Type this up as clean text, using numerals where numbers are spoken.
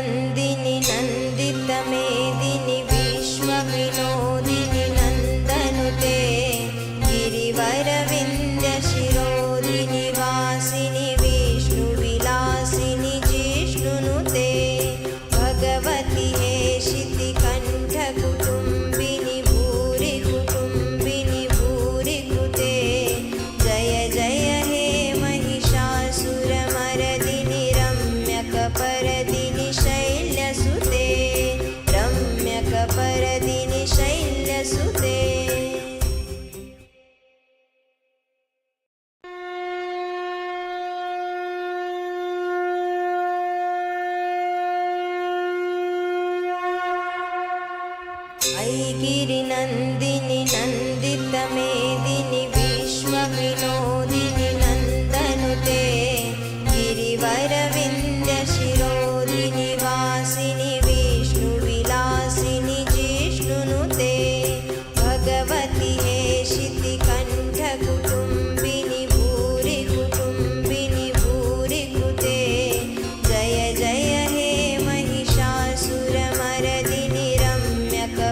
नंदिनी नंदितमेदिनी विश्वविनोदिनी नंदनुते गिरिवरविंध्यशिरोदिनि वासिनि विष्णुविलासिनि जिष्णुनुते भगवति हेशिति कंठकुटुंबिनि भूरि कुटुंबिनि भूरि कृते जय जय हे महिषासुरमर्दिनि रम्यकपर्दिनि शैल्यसुते रम्यकपर्दिनि शैल्यसुते। ऐगिरिनन्दिनि नन्दितमेदिनि